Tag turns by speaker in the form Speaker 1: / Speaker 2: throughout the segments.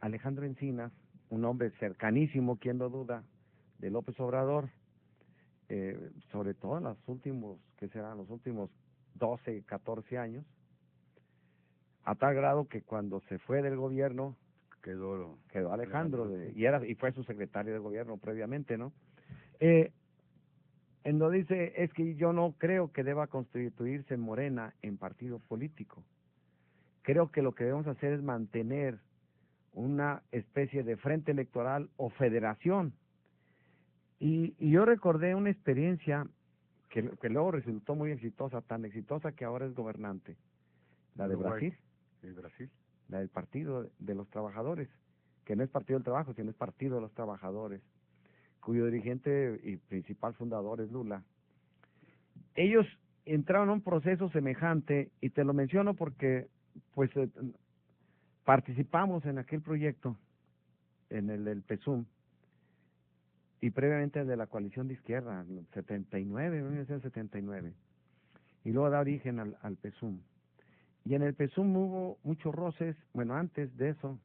Speaker 1: Alejandro Encinas, un hombre cercanísimo, quien lo duda, de López Obrador, sobre todo en los últimos, ¿qué serán? Los últimos 12, 14 años, a tal grado que cuando se fue del gobierno, quedó Alejandro, y fue su secretario de gobierno previamente, ¿no? En lo dice, es que yo no creo que deba constituirse Morena en partido político. Creo que lo que debemos hacer es mantener una especie de frente electoral o federación. Y yo recordé una experiencia que luego resultó muy exitosa, tan exitosa que ahora es gobernante, la de Brasil, la del Partido de los Trabajadores, que no es Partido del Trabajo, sino es Partido de los Trabajadores, cuyo dirigente y principal fundador es Lula. Ellos entraron a un proceso semejante, y te lo menciono porque pues participamos en aquel proyecto, en el del PSUM, y previamente el de la coalición de izquierda, en 1979, y luego da origen al PSUM. Y en el PSUM hubo muchos roces, bueno, antes de eso,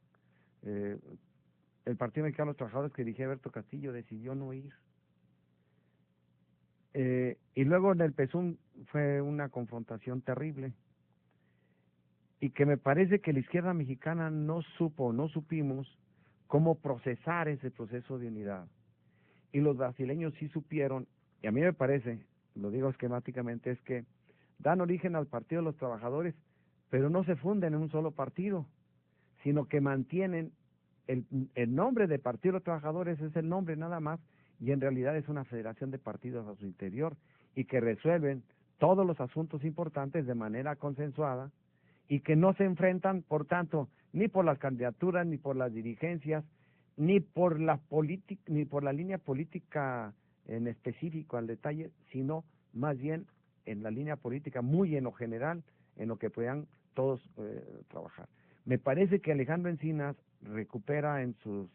Speaker 1: el Partido Mexicano de los Trabajadores, que dirigía Alberto Castillo, decidió no ir. Y luego en el PSUM fue una confrontación terrible, y que me parece que la izquierda mexicana no supimos cómo procesar ese proceso de unidad. Y los brasileños sí supieron, y a mí me parece, lo digo esquemáticamente, es que dan origen al Partido de los Trabajadores, pero no se funden en un solo partido, sino que mantienen el nombre de Partido de los Trabajadores, es el nombre nada más, y en realidad es una federación de partidos a su interior, y que resuelven todos los asuntos importantes de manera consensuada, y que no se enfrentan, por tanto, ni por las candidaturas, ni por las dirigencias, ni por la línea política en específico, al detalle, sino más bien en la línea política, muy en lo general, en lo que puedan todos trabajar. Me parece que Alejandro Encinas recupera en sus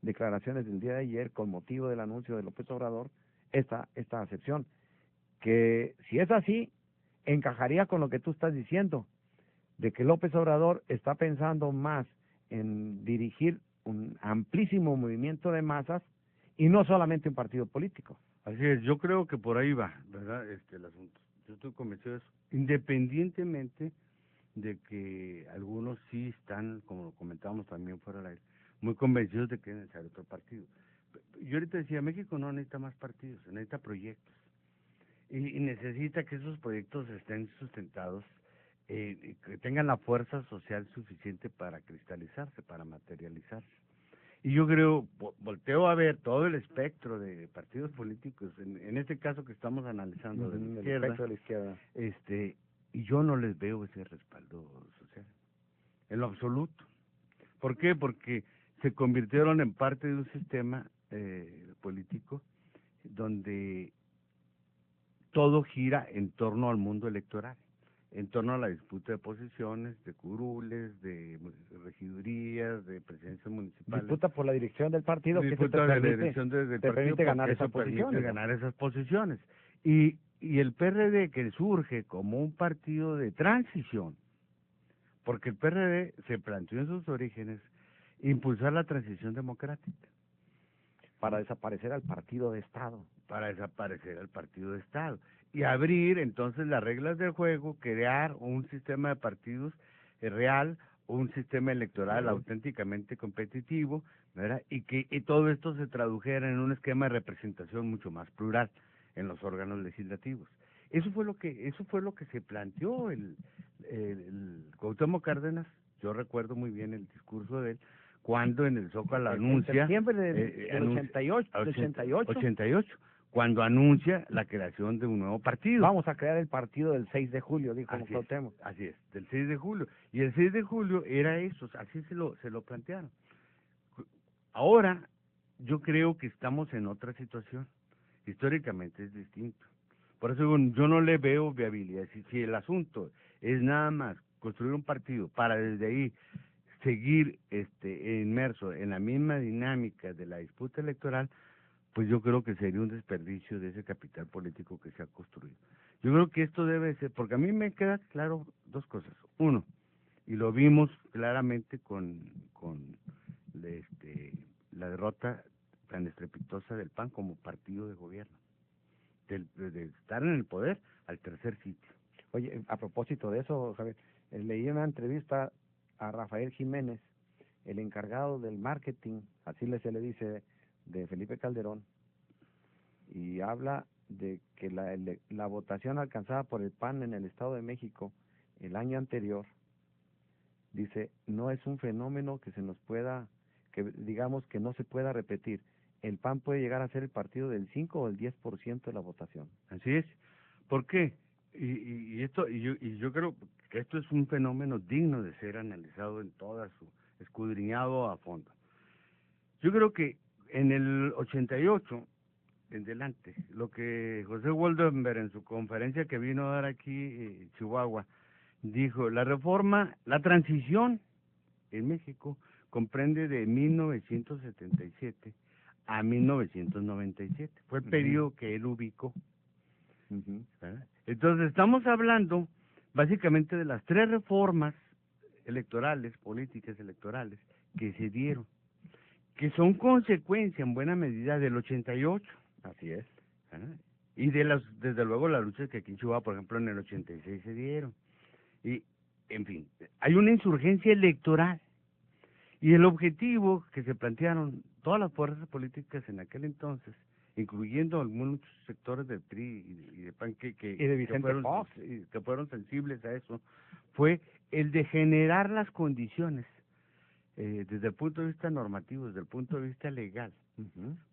Speaker 1: declaraciones del día de ayer, con motivo del anuncio de López Obrador, esta acepción, que si es así, encajaría con lo que tú estás diciendo, de que López Obrador está pensando más en dirigir un amplísimo movimiento de masas y no solamente un partido político.
Speaker 2: Así es, yo creo que por ahí va, ¿verdad? El asunto. Yo estoy convencido de eso, independientemente de que algunos sí están, como lo comentábamos también fuera del aire, muy convencidos de que es necesario otro partido. Yo ahorita decía, México no necesita más partidos, necesita proyectos. Y necesita que esos proyectos estén sustentados, que tengan la fuerza social suficiente para cristalizarse, para materializarse. Y yo creo, volteo a ver todo el espectro de partidos políticos, en este caso que estamos analizando de la izquierda,
Speaker 1: el espectro de la izquierda,
Speaker 2: y yo no les veo ese respaldo social, en lo absoluto. ¿Por qué? Porque se convirtieron en parte de un sistema político donde todo gira en torno al mundo electoral, en torno a la disputa de posiciones, de curules, de regidurías, de presidencias municipales.
Speaker 1: Disputa por la dirección del partido, que
Speaker 2: disputa de la dirección del partido,
Speaker 1: permite ganar esas
Speaker 2: permite
Speaker 1: posiciones.
Speaker 2: ganar esas posiciones. Y el PRD, que surge como un partido de transición, porque el PRD se planteó en sus orígenes impulsar la transición democrática.
Speaker 1: Para desaparecer al partido de Estado.
Speaker 2: Para desaparecer al partido de Estado. Y abrir entonces las reglas del juego, crear un sistema de partidos real, un sistema electoral auténticamente competitivo, ¿verdad? Y que todo esto se tradujera en un esquema de representación mucho más plural en los órganos legislativos. Eso fue lo que se planteó el Cuauhtémoc Cárdenas. Yo recuerdo muy bien el discurso de él, cuando en el Zócalo anuncia...
Speaker 1: En septiembre del
Speaker 2: 88, cuando anuncia la creación de un nuevo partido.
Speaker 1: Vamos a crear el partido del 6 de julio, dijo Cuauhtémoc.
Speaker 2: Así es, del 6 de julio. Y el 6 de julio era eso, así se lo plantearon. Ahora, yo creo que estamos en otra situación. Históricamente es distinto. Por eso yo no le veo viabilidad. Si el asunto es nada más construir un partido para desde ahí seguir inmerso en la misma dinámica de la disputa electoral, pues yo creo que sería un desperdicio de ese capital político que se ha construido. Yo creo que esto debe ser, porque a mí me queda claro dos cosas. Uno, y lo vimos claramente con derrota tan estrepitosa del PAN como partido de gobierno, de estar en el poder al tercer sitio.
Speaker 1: Oye, a propósito de eso, Javier, leí una entrevista a Rafael Jiménez, el encargado del marketing, así se le dice, de Felipe Calderón, y habla de que la votación alcanzada por el PAN en el Estado de México el año anterior, dice, no es un fenómeno que se nos pueda, que digamos que no se pueda repetir. El PAN puede llegar a ser el partido del 5 o el 10% de la votación.
Speaker 2: Así es. ¿Por qué? Yo creo que esto es un fenómeno digno de ser analizado en toda su escudriñado a fondo. Yo creo que en el 88 en delante, lo que José Waldenberg en su conferencia que vino a dar aquí en Chihuahua dijo, la transición en México comprende de 1977 a 1997, fue el periodo que él ubicó. ¿Verdad? Entonces estamos hablando básicamente de las 3 reformas electorales, políticas electorales, que se dieron, que son consecuencia en buena medida del 88.
Speaker 1: Así es.
Speaker 2: Y desde luego las luchas que aquí en Chihuahua, por ejemplo, en el 86 se dieron. Y, en fin, hay una insurgencia electoral. Y el objetivo que se plantearon todas las fuerzas políticas en aquel entonces, incluyendo algunos sectores del PRI y de PAN
Speaker 1: y de Vicente Fox,
Speaker 2: que fueron sensibles a eso, fue el de generar las condiciones desde el punto de vista normativo, desde el punto de vista legal,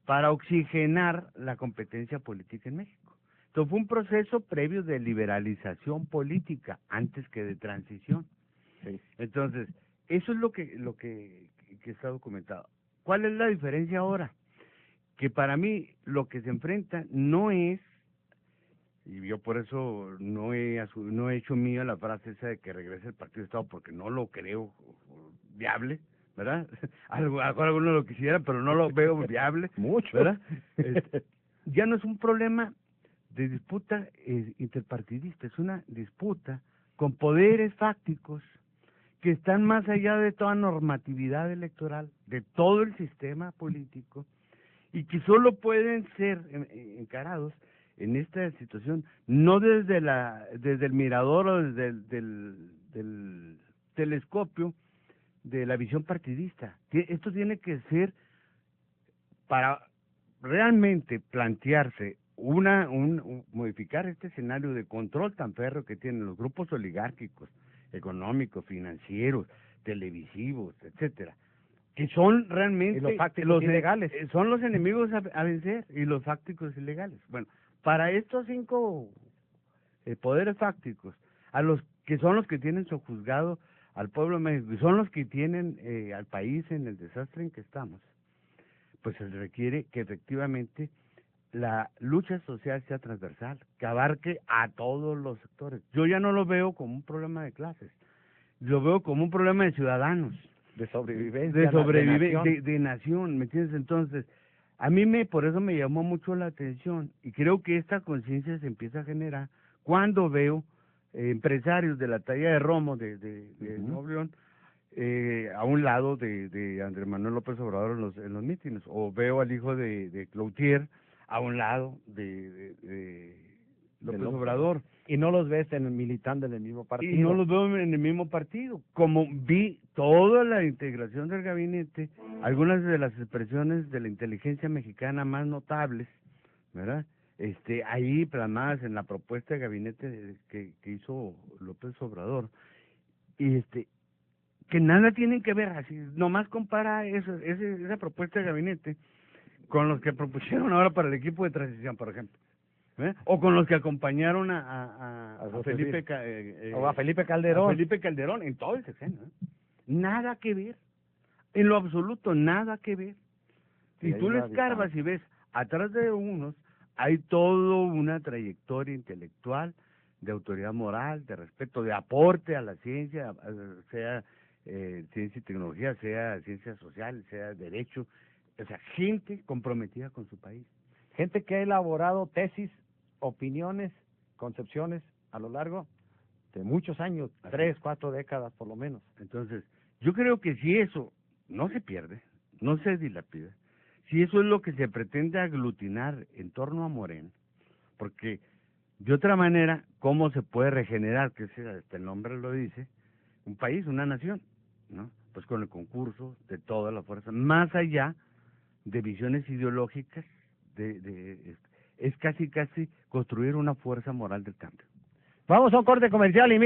Speaker 2: para oxigenar la competencia política en México. Entonces fue un proceso previo de liberalización política antes que de transición.
Speaker 1: Sí.
Speaker 2: Entonces, eso es lo que está documentado. ¿Cuál es la diferencia ahora? Que para mí lo que se enfrenta no es, y yo por eso no he hecho mía la frase esa de que regrese el Partido de Estado, porque no lo creo viable, ¿verdad? Algunos lo quisieran, pero no lo veo viable.
Speaker 1: Mucho.
Speaker 2: ¿Verdad? Ya no es un problema de disputa interpartidista, es una disputa con poderes fácticos que están más allá de toda normatividad electoral, de todo el sistema político, y que solo pueden ser encarados en esta situación, no desde el mirador o desde del telescopio de la visión partidista. Esto tiene que ser para realmente plantearse modificar este escenario de control tan férreo que tienen los grupos oligárquicos, económicos, financieros, televisivos, etcétera, que son realmente
Speaker 1: los fácticos ilegales.
Speaker 2: Son los enemigos a vencer, y los fácticos ilegales. Bueno, para estos 5 poderes fácticos, a los que son los que tienen sojuzgado al pueblo de México, y son los que tienen al país en el desastre en que estamos, pues se requiere que efectivamente la lucha social sea transversal, que abarque a todos los sectores. Yo ya no lo veo como un problema de clases, lo veo como un problema de ciudadanos,
Speaker 1: de sobrevivencia,
Speaker 2: de nación, ¿me entiendes? Entonces, a mí por eso me llamó mucho la atención, y creo que esta conciencia se empieza a generar cuando veo empresarios de la talla de Romo, de Nuevo León, a un lado de Andrés Manuel López Obrador en los mítines, o veo al hijo de Cloutier a un lado de López Obrador.
Speaker 1: Y no los ves militando en el mismo partido.
Speaker 2: Y no los veo en el mismo partido. Como vi toda la integración del gabinete, algunas de las expresiones de la inteligencia mexicana más notables, ¿verdad? Ahí plasmadas en la propuesta de gabinete que hizo López Obrador, y que nada tienen que ver, así nomás compara esa propuesta de gabinete con los que propusieron ahora para el equipo de transición, por ejemplo, o con los que acompañaron a Felipe
Speaker 1: o a Felipe Calderón.
Speaker 2: A Felipe Calderón en todo el sexenio, nada que ver, en lo absoluto nada que ver. Si tú le escarbas y ves atrás de unos, hay toda una trayectoria intelectual, de autoridad moral, de respeto, de aporte a la ciencia, sea ciencia y tecnología, sea ciencias sociales, sea derecho, o sea, gente comprometida con su país.
Speaker 1: Gente que ha elaborado tesis, opiniones, concepciones a lo largo de muchos años, 3, 4 décadas por lo menos.
Speaker 2: Entonces, yo creo que si eso no se pierde, no se dilapida, si eso es lo que se pretende aglutinar en torno a Morena, porque de otra manera, ¿cómo se puede regenerar? Que el nombre lo dice, un país, una nación, ¿no? Pues con el concurso de toda la fuerza, más allá de visiones ideológicas, es casi construir una fuerza moral del cambio.
Speaker 1: Vamos a un corte comercial y mira.